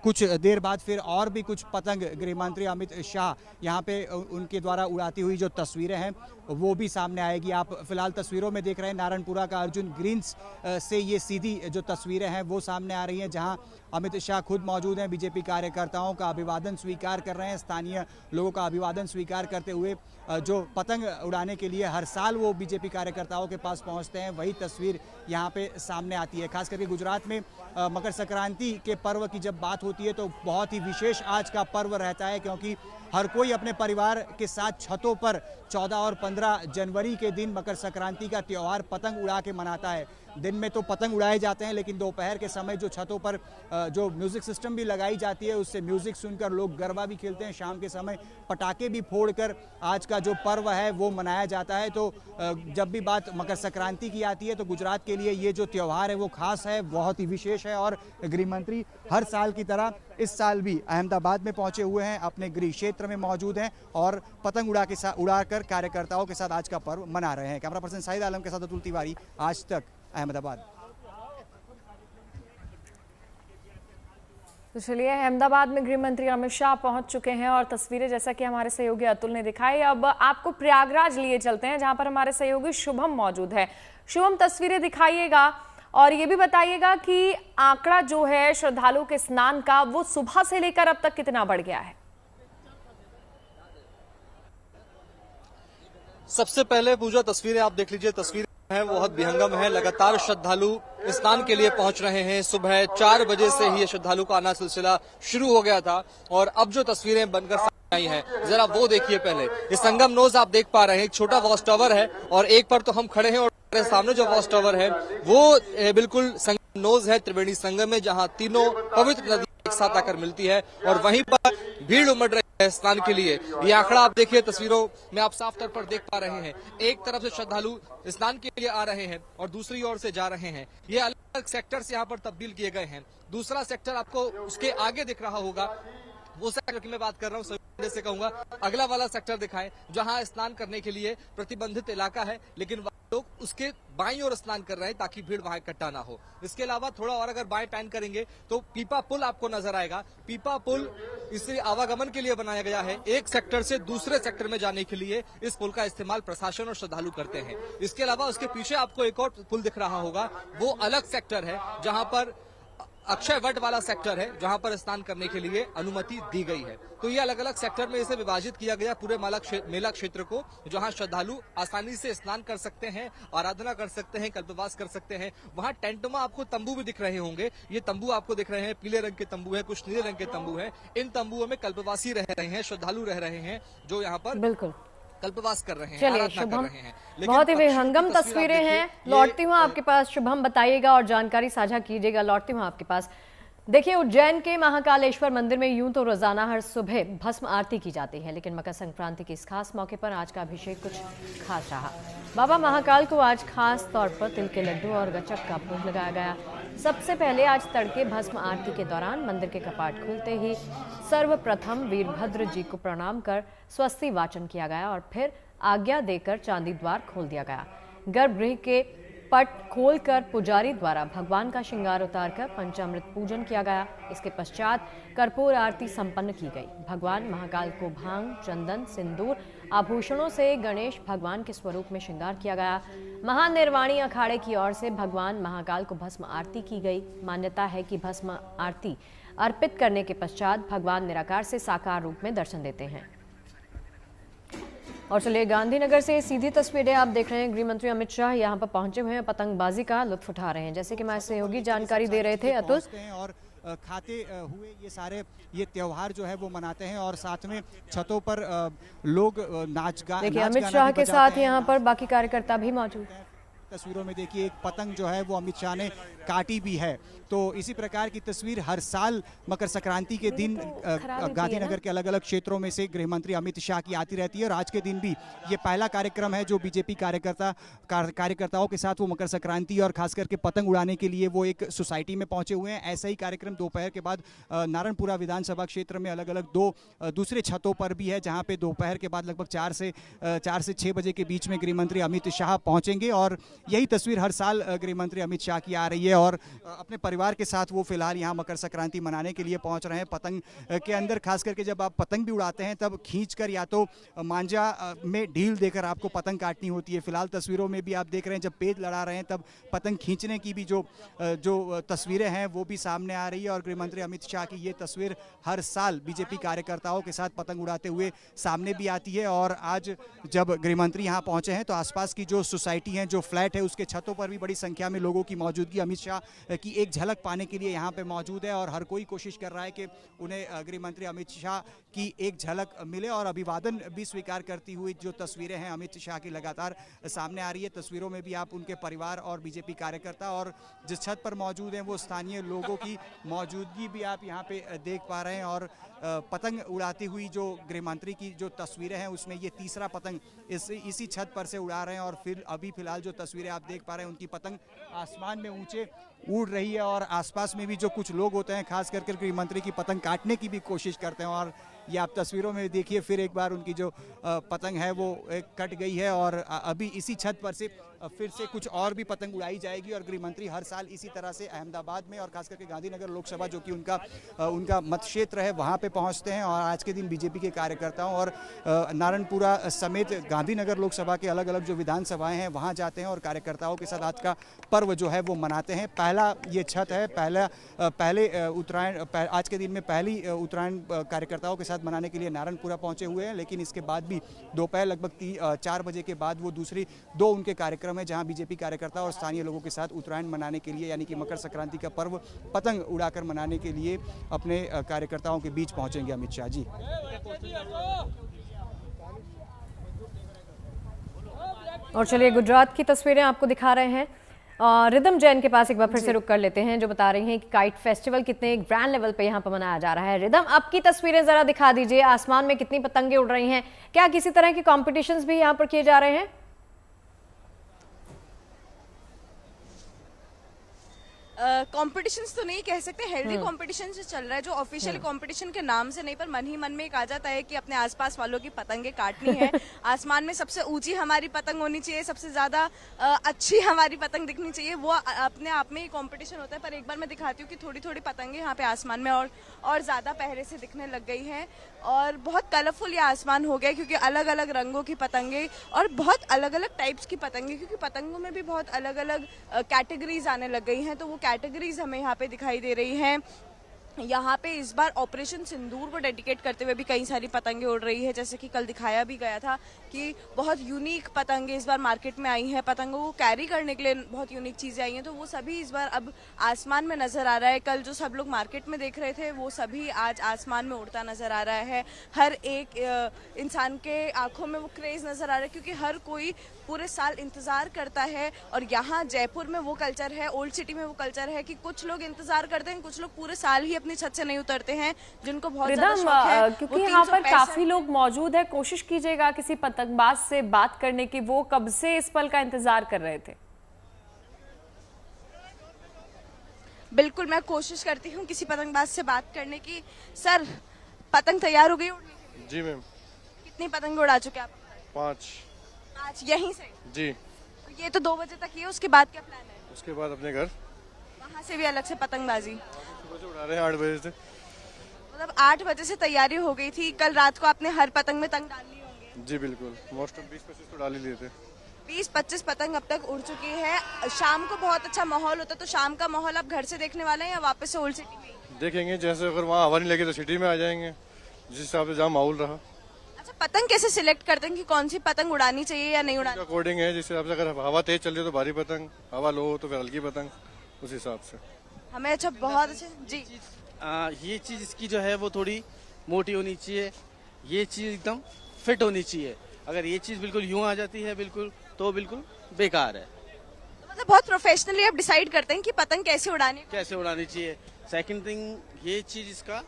कुछ देर बाद फिर और भी कुछ पतंग गृह मंत्री अमित शाह यहाँ पे उनके द्वारा उड़ाती हुई जो तस्वीरें हैं वो भी सामने आएगी। आप फिलहाल तस्वीरों में देख रहे हैं नारायणपुरा का अर्जुन ग्रीन्स से ये सीधी जो तस्वीरें हैं वो सामने आ रही हैं, जहां अमित शाह खुद मौजूद हैं, बीजेपी कार्यकर्ताओं का अभिवादन स्वीकार कर रहे हैं। स्थानीय लोगों का अभिवादन स्वीकार करते हुए जो पतंग उड़ाने के लिए हर साल वो बीजेपी कार्यकर्ताओं के पास पहुंचते हैं, वही तस्वीर यहाँ पे सामने आती है। खास करके गुजरात में मकर संक्रांति के पर्व की जब बात होती है तो बहुत ही विशेष आज का पर्व रहता है, क्योंकि हर कोई अपने परिवार के साथ छतों पर 14 और 15 जनवरी के दिन मकर संक्रांति का त्यौहार पतंग उड़ा के मनाता है। दिन में तो पतंग उड़ाए जाते हैं, लेकिन दोपहर के समय जो छतों पर जो म्यूजिक सिस्टम भी लगाई जाती है उससे म्यूजिक सुनकर लोग गरबा भी खेलते हैं। शाम के समय पटाखे भी फोड़कर आज का जो पर्व है वो मनाया जाता है। तो जब भी बात मकर संक्रांति की आती है तो गुजरात के लिए ये जो त्यौहार है वो खास है, बहुत ही विशेष है। और गृह मंत्री हर साल की तरह इस साल भी अहमदाबाद में पहुंचे हुए हैं, अपने गृह क्षेत्र में मौजूद हैं और पतंग उड़ाकर कार्यकर्ताओं के साथ आज का पर्व मना रहे हैं। कैमरा पर्सन शाहिद आलम के साथ अतुल तिवारी, आज तक, अहमदाबाद। तो चलिए, अहमदाबाद में गृह मंत्री अमित शाह पहुंच चुके हैं और तस्वीरें जैसा कि हमारे सहयोगी अतुल ने दिखाई। अब आपको प्रयागराज लिए चलते हैं जहां पर हमारे सहयोगी शुभम मौजूद है। शुभम, तस्वीरें दिखाइएगा। और ये भी बताइएगा कि आंकड़ा जो है श्रद्धालुओं के स्नान का वो सुबह से लेकर अब तक कितना बढ़ गया है? सबसे पहले पूजा तस्वीरें आप देख लीजिए, तस्वीरें हैं वो बहुत विहंगम है। लगातार श्रद्धालु स्नान के लिए पहुंच रहे हैं। सुबह 4 बजे से ही श्रद्धालु का आना सिलसिला शुरू हो गया था और अब जो तस्वीरें बनकर सामने आई हैं, जरा वो देखिए। पहले ये संगम नोज आप देख पा रहे हैं, एक छोटा वॉच टावर है और एक पर तो हम खड़े हैं और सामने जो वॉच टावर है वो बिल्कुल संगम नोज है, त्रिवेणी संगम में, जहाँ तीनों पवित्र नदी एक साथ आकर मिलती है और वहीं पर भीड़ उमड़ रही है स्नान के लिए। ये आंकड़ा आप देखिए, तस्वीरों में आप साफ तौर पर देख पा रहे हैं। एक तरफ से श्रद्धालु स्नान के लिए आ रहे हैं और दूसरी ओर से जा रहे हैं। ये अलग अलग सेक्टर से यहाँ पर तब्दील किए गए हैं। दूसरा सेक्टर आपको उसके आगे दिख रहा होगा, वो सेक्टर की मैं बात कर रहा हूँ। से कहूंगा अगला वाला सेक्टर दिखाएं, जहां स्नान करने के लिए प्रतिबंधित इलाका है, लेकिन लोग उसके बाईं ओर स्नान कर रहे हैं ताकि भीड़ वहां इकट्ठा ना हो। इसके अलावा थोड़ा और अगर बाएं पैन करेंगे तो पीपा पुल आपको नजर आएगा। पीपा पुल इसे आवागमन के लिए बनाया गया है। एक सेक्टर से दूसरे सेक्टर में जाने के लिए इस पुल का इस्तेमाल प्रशासन और श्रद्धालु करते हैं। इसके अलावा उसके पीछे आपको एक और पुल दिख रहा होगा, वो अलग सेक्टर है, जहां पर अक्षय वट वाला सेक्टर है, जहां पर स्नान करने के लिए अनुमति दी गई है। तो ये अलग अलग सेक्टर में इसे विभाजित किया गया पूरे मेला क्षेत्र को, जहां श्रद्धालु आसानी से स्नान कर सकते हैं, आराधना कर सकते हैं, कल्पवास कर सकते हैं। वहां टेंटों में आपको तंबू भी दिख रहे होंगे। ये तंबू आपको दिख रहे हैं, पीले रंग के तंबू है, कुछ नीले रंग के तंबू है। इन तंबुओं में कल्पवासी रह रहे हैं, श्रद्धालु रह रहे हैं, जो यहाँ पर बिल्कुल कल्पवास कर रहे हैं, चलिए आराधना शुभम, कर रहे हैं। बहुत ही विहंगम तस्वीरें हैं। लौटती हूँ आपके पास शुभम, बताइएगा और जानकारी साझा कीजिएगा। लौटती हूँ आपके पास। देखिए, उज्जैन के महाकालेश्वर मंदिर में यूं तो रोजाना हर सुबह भस्म आरती की जाती है, लेकिन मकर संक्रांति के इस खास मौके पर आज का अभिषेक कुछ खास रहा। बाबा महाकाल को आज खास तौर पर तिल के लड्डू और गचक का भोग लगाया गया। सबसे पहले आज तड़के भस्म आरती के दौरान मंदिर के कपाट खुलते ही सर्वप्रथम वीरभद्र जी को प्रणाम कर स्वस्ति वाचन किया गया और फिर आज्ञा देकर चांदी द्वार खोल दिया गया। गर्भगृह के पट खोलकर पुजारी द्वारा भगवान का श्रृंगार उतारकर पंचामृत पूजन किया गया। इसके पश्चात कर्पूर आरती संपन्न की गई। भगवान महाकाल को भांग, चंदन, सिंदूर, आभूषणों से गणेश भगवान के स्वरूप में श्रृंगार किया गया। महानिर्वाणी अखाड़े की ओर से भगवान महाकाल को भस्म आरती की गई। मान्यता है कि भस्म आरती अर्पित करने के पश्चात भगवान निराकार से साकार रूप में दर्शन देते हैं। और चलिए गांधीनगर से सीधी तस्वीरें आप देख रहे हैं। गृह मंत्री अमित शाह यहां पर पहुंचे हुए हैं, पतंगबाजी का लुत्फ उठा रहे हैं, जैसे कि हमारे सहयोगी जानकारी दे रहे थे अतुल। और खाते हुए ये त्योहार जो है वो मनाते हैं और साथ में छतों पर लोग नाच गा देखिए अमित शाह के साथ यहाँ पर बाकी कार्यकर्ता भी मौजूद हैं। तस्वीरों में देखिए एक पतंग जो है वो अमित शाह ने काटी भी है। तो इसी प्रकार की तस्वीर हर साल मकर संक्रांति के दिन गांधीनगर के अलग अलग क्षेत्रों में से गृह मंत्री अमित शाह की आती रहती है और आज के दिन भी ये पहला कार्यक्रम है जो बीजेपी कार्यकर्ताओं के साथ वो मकर संक्रांति और खास करके पतंग उड़ाने के लिए वो एक सोसाइटी में पहुंचे हुए हैं। ऐसा ही कार्यक्रम दोपहर के बाद नारायणपुरा विधानसभा क्षेत्र में अलग अलग दो दूसरे छतों पर भी है, जहाँ पे दोपहर के बाद लगभग 4 से 6 बजे के बीच में गृह मंत्री अमित शाह पहुंचेंगे और यही तस्वीर हर साल गृह मंत्री अमित शाह की आ रही है और अपने परिवार के साथ वो फिलहाल यहाँ मकर संक्रांति मनाने के लिए पहुंच रहे हैं। पतंग के अंदर खास करके जब आप पतंग भी उड़ाते हैं तब खींचकर या तो मांझा में ढील देकर आपको पतंग काटनी होती है। फिलहाल तस्वीरों में भी आप देख रहे हैं जब पेड़ लड़ा रहे हैं तब पतंग खींचने की भी जो तस्वीरें हैं वो भी सामने आ रही है और गृह मंत्री अमित शाह की ये तस्वीर हर साल बीजेपी कार्यकर्ताओं के साथ पतंग उड़ाते हुए सामने भी आती है। और आज जब गृह मंत्री यहाँ पहुंचे हैं तो आसपास की जो सोसाइटी है, जो फ्लैट है, उसके छतों पर भी बड़ी संख्या में लोगों की मौजूदगी अमित शाह की एक झलक पाने के लिए यहाँ पे मौजूद है और हर कोई कोशिश कर रहा है कि उन्हें गृह मंत्री अमित शाह की एक झलक मिले और अभिवादन भी स्वीकार करती हुई जो तस्वीरें हैं अमित शाह की लगातार सामने आ रही है। तस्वीरों में भी आप उनके परिवार और बीजेपी कार्यकर्ता और जिस छत पर मौजूद हैं वो स्थानीय लोगों की मौजूदगी भी आप यहाँ पे देख पा रहे हैं और पतंग उड़ाती हुई जो गृह मंत्री की जो तस्वीरें हैं उसमें ये तीसरा पतंग इसी छत पर से उड़ा रहे हैं और फिर अभी फिलहाल जो तस्वीरें आप देख पा रहे हैं उनकी पतंग आसमान में ऊंचे उड़ रही है और आसपास में भी जो कुछ लोग होते हैं खास करके गृह मंत्री की पतंग काटने की भी कोशिश करते हैं और ये आप तस्वीरों में देखिए फिर एक बार उनकी जो पतंग है वो कट गई है और अभी इसी छत पर से फिर से कुछ और भी पतंग उड़ाई जाएगी और गृह मंत्री हर साल इसी तरह से अहमदाबाद में और खास करके गांधीनगर लोकसभा जो कि उनका मत क्षेत्र है वहाँ पे पहुँचते हैं। और आज के दिन बीजेपी के कार्यकर्ताओं और नारायणपुरा समेत गांधीनगर लोकसभा के अलग अलग जो विधानसभाएं हैं वहाँ जाते हैं और कार्यकर्ताओं के साथ आज का पर्व जो है वो मनाते हैं। पहला ये छठ है, पहले उत्तरायण, आज के दिन में पहली उत्तरायण कार्यकर्ताओं के साथ मनाने के लिए नारायणपुरा पहुंचे हुए हैं। लेकिन इसके बाद भी दोपहर लगभग 4 बजे के बाद वो दूसरी 2 उनके कार्यक्रम है जहां बीजेपी कार्यकर्ता और स्थानीय लोगों के साथ उत्तरायण मनाने के लिए यानी कि मकर संक्रांति का पर्व पतंग उड़ाकर मनाने के लिए अपने कार्यकर्ताओं के बीच पहुंचेंगे अमित शाह जी। और चलिए गुजरात की तस्वीरें आपको दिखा रहे हैं। रिदम जैन के पास एक बार फिर से रुक कर लेते हैं जो बता रही हैं कि काइट फेस्टिवल कितने ग्रैंड लेवल पे यहाँ पर मनाया जा रहा है। रिदम, आपकी तस्वीरें जरा दिखा दीजिए, आसमान में कितनी पतंगे उड़ रही हैं, क्या किसी तरह के कॉम्पिटिशन्स भी यहाँ पर किए जा रहे हैं? कॉम्पिटिशन्स तो नहीं कह सकते, हेल्दी कॉम्पिटिशन जो चल रहा है, जो ऑफिशियली कॉम्पिटिशन के नाम से नहीं पर मन ही मन में एक आ जाता है कि अपने आसपास वालों की पतंगे काटनी है। आसमान में सबसे ऊंची हमारी पतंग होनी चाहिए, सबसे ज्यादा अच्छी हमारी पतंग दिखनी चाहिए, वो अपने आप में ही कॉम्पिटिशन होता है। पर एक बार मैं दिखाती हूँ कि थोड़ी थोड़ी पतंगे यहाँ पे आसमान में और ज्यादा पहले से दिखने लग गई है और बहुत कलरफुल ये आसमान हो गया क्योंकि अलग अलग रंगों की पतंगे और बहुत अलग अलग टाइप्स की पतंगे, क्योंकि पतंगों में भी बहुत अलग अलग कैटेगरीज आने लग गई हैं, तो वो कैटेगरीज हमें यहाँ पे दिखाई दे रही हैं। यहाँ पे इस बार ऑपरेशन सिंदूर को डेडिकेट करते हुए भी कई सारी पतंगे उड़ रही है, जैसे कि कल दिखाया भी गया था कि बहुत यूनिक पतंगे इस बार मार्केट में आई हैं, पतंगों को कैरी करने के लिए बहुत यूनिक चीज़ें आई हैं, तो वो सभी इस बार अब आसमान में नज़र आ रहा है। कल जो सब लोग मार्केट में देख रहे थे वो सभी आज आसमान में उड़ता नज़र आ रहा है। हर एक इंसान के आंखों में वो क्रेज़ नज़र आ रहा है क्योंकि हर कोई पूरे साल इंतज़ार करता है और यहाँ जयपुर में वो कल्चर है, ओल्ड सिटी में वो कल्चर है कि कुछ लोग इंतज़ार करते हैं, कुछ लोग पूरे साल ही अपनी छत से नहीं उतरते हैं, जिनको बहुत ज़्यादा शौक है। क्योंकि यहाँ पर काफी लोग मौजूद है, कोशिश कीजिएगा किसी पतंगबाज से बात करने की, वो कब से इस पल का इंतजार कर रहे थे। बिल्कुल, मैं कोशिश करती हूँ किसी पतंगबाज से बात करने की। सर, पतंग तैयार हो गई उड़ने के लिए? जी मैम। कितनी पतंग उड़ा चुके आप? 5 यहीं से? जी। तो ये तो 2 बजे तक ही है, उसके बाद क्या प्लान है? उसके बाद अपने घर, वहाँ से भी अलग से पतंगबाजी उड़ा रहे हैं 8 बजे से। मतलब 8 बजे से तैयारी हो गई थी, कल रात को आपने हर पतंग में तंग डाल लिए होंगे? जी बिल्कुल, मोस्ट ऑफ 20-25 तो डाल ही लिए थे। 20-25 पतंग अब तक उड़ चुकी है। शाम को बहुत अच्छा माहौल होता है, तो शाम का माहौल आप घर से देखने वाले हैं या वापस से ओल्ड सिटी में देखेंगे? जैसे अगर वहाँ हवा नहीं लगी तो सिटी में आ जाएंगे, जिस हिसाब से जहाँ माहौल रहा। अच्छा, पतंग कैसे सिलेक्ट करते हैं कि कौन सी पतंग उड़ानी चाहिए या नहीं उड़ानी? अकॉर्डिंग है, जिस हिसाब से अगर हवा तेज चल रही है तो भारी पतंग, हवा लो हो तो फिर हल्की पतंग, उस हिसाब से हमें। अच्छा, बहुत अच्छे जी। ये चीज इसकी जो है वो थोड़ी मोटी होनी चाहिए, ये चीज एकदम फिट होनी चाहिए। अगर ये चीज बिल्कुल यूं आ जाती है बिल्कुल तो बिल्कुल बेकार है। तो मतलब बहुत प्रोफेशनली आप डिसाइड करते हैं कि पतंग कैसे उड़ानी चाहिए। सेकंड थिंग, ये चीज इसका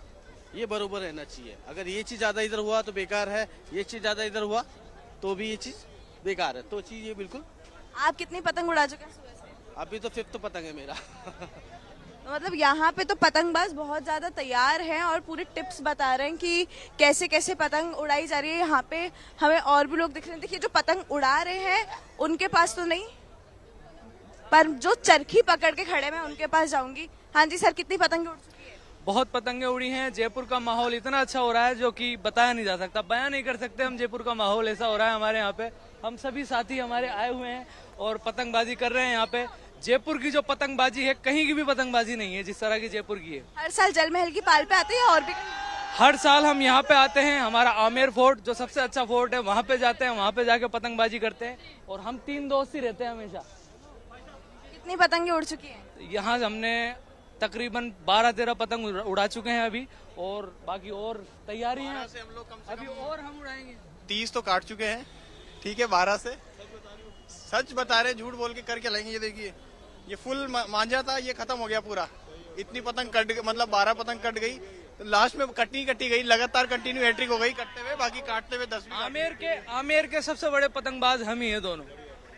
ये बरोबर रहना चाहिए। अगर ये चीज ज्यादा इधर हुआ तो बेकार है, ये चीज ज्यादा इधर हुआ तो भी ये चीज बेकार है, तो चीज ये बिल्कुल। आप कितनी पतंग उड़ा चुके हैं सुबह से? अभी तो 5th पतंग है मेरा। तो मतलब यहाँ पे तो पतंगबाज बहुत ज्यादा तैयार हैं और पूरे टिप्स बता रहे हैं कि कैसे कैसे पतंग उड़ाई जा रही है। यहाँ पे हमें और भी लोग दिख रहे हैं, देखिए जो पतंग उड़ा रहे हैं उनके पास तो नहीं, पर जो चरखी पकड़ के खड़े मैं उनके पास जाऊंगी। हाँ जी सर, कितनी पतंगे उड़ चुकी है? बहुत पतंगे उड़ी हैं। जयपुर का माहौल इतना अच्छा हो रहा है जो कि बताया नहीं जा सकता, बयान नहीं कर सकते हम। जयपुर का माहौल ऐसा हो रहा है हमारे यहाँ पे, हम सभी साथी हमारे आए हुए हैं और पतंगबाजी कर रहे हैं यहाँ पे। जयपुर की जो पतंगबाजी है कहीं की भी पतंगबाजी नहीं है जिस तरह की जयपुर की है। हर साल जल महल की पाल पे आते हैं और भी? हर साल हम यहाँ पे आते हैं, हमारा आमेर फोर्ट जो सबसे अच्छा फोर्ट है वहाँ पे जाते हैं, वहाँ पे जाके पतंगबाजी करते हैं और हम 3 दोस्त ही रहते हैं हमेशा। कितनी पतंगे उड़ चुकी हैं? यहाँ हमने तकरीबन 12-13 पतंग उड़ा चुके हैं अभी, और बाकी और तैयारी है अभी और हम उड़ाएंगे। 30 तो काट चुके हैं, ठीक है। 12 से सच बता रहे, झूठ बोल के करके लाएंगे। ये देखिए, ये फुल मांझा था, ये खत्म हो गया पूरा। इतनी पतंग कट गई, मतलब 12 पतंग कट गई, तो लास्ट में कटी गई, लगातार कंटिन्यू हैट्रिक हो गई कटते हुए, बाकी काटते हुए 10। आमेर के सबसे बड़े पतंगबाज हम ही है दोनों।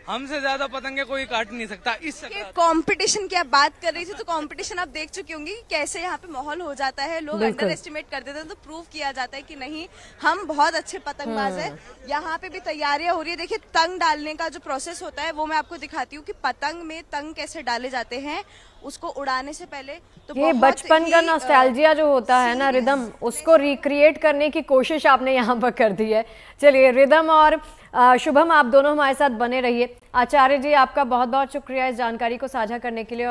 हमसे ज्यादा पतंगे कोई काट नहीं सकता। इस कंपटीशन की आप बात कर रही थी, तो कंपटीशन आप देख चुकी होंगी कि कैसे यहाँ पे माहौल हो जाता है, लोग अंडर एस्टिमेट कर देते हैं, तो प्रूव किया जाता है कि नहीं, हम बहुत अच्छे पतंगबाज हैं। यहाँ पे भी तैयारियां हो रही है। देखिए, तंग डालने का जो प्रोसेस होता है वो मैं आपको दिखाती हूँ कि पतंग में तंग कैसे डाले जाते हैं उसको उड़ाने से पहले। तो ये बचपन का नॉस्टैल्जिया जो होता है ना, रिदम, उसको रिक्रिएट करने की कोशिश आपने यहाँ पर कर दी है। चलिए, रिदम और शुभम, आप दोनों हमारे साथ बने रहिए। आचार्य जी, आपका बहुत बहुत शुक्रिया इस जानकारी को साझा करने के लिए।